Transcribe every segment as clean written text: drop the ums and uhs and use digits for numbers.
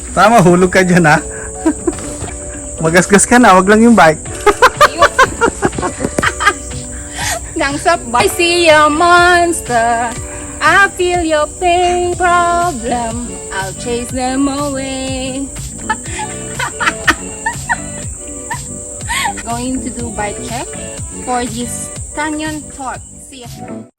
Tama, hulog ka dyan, ha? Magasgas ka na, wag lang yung bike. I see a monster, I feel your pain problem, I'll chase them away. Going to do bike check for this canyontorque CF9.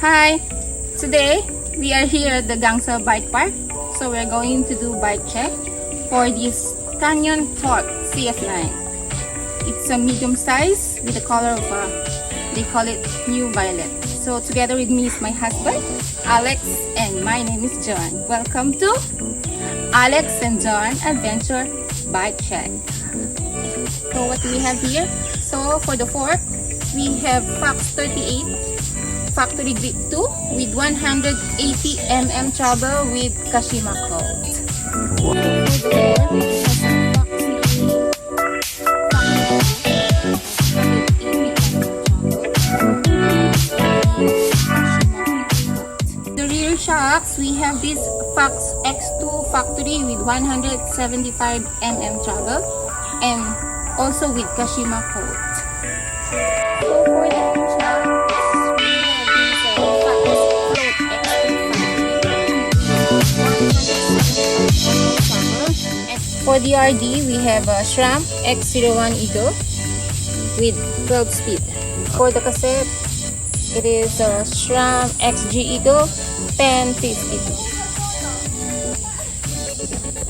Hi! Today, we are here at the Gangsa Bike Park. So we're going to do bike check for this canyontorque CF9. It's a medium size with the color of, they call it new violet. So together with me is my husband, Alex, and my name is John. Welcome to Alex and John Adventure Bike Check. So what do we have here? So for the fork, we have Fox 38 Factory Grip2 with 180 travel with Kashima coat. The rear shocks, we have this Fox X2 Factory with 175 travel and also with Kashima coat. So for the rear shocks, for the RD, we have a SRAM X01 Eagle with 12 speed. For the cassette, it is a SRAM XG Eagle 1050.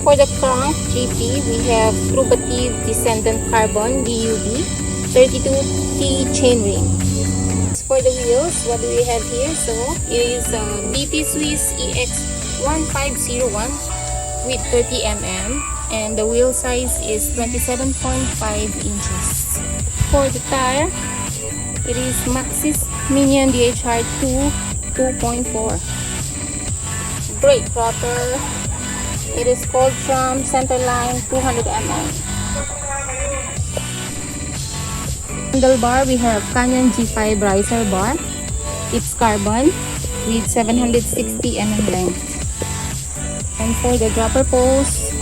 For the trunk GP, we have Truvativ Descendant Carbon DUB 32T chainring. For the wheels, what do we have here? So it is a DT Swiss EX1501 with 30 and the wheel size is 27.5 inches. For the tire, it is Maxxis Minion DHR2 2.4. Brake rotor, it is called SRAM Centerline 200 Handlebar, we have Canyon G5 Riserbar. It's carbon with 760 length. And for the dropper post,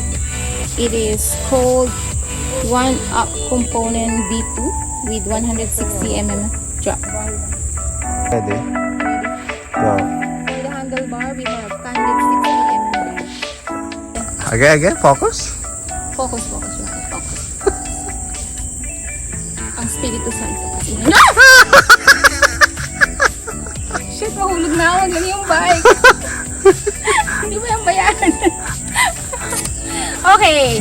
it is called OneUp Components V2 with 160 drop. Ready? Go. For the handlebar, we have 160 Again, focus. Focus. Ang Espiritu Santo kasi. Shit, mahulog na ako. Ganyan yung bike. Hindi mo yung bayaran. Okay.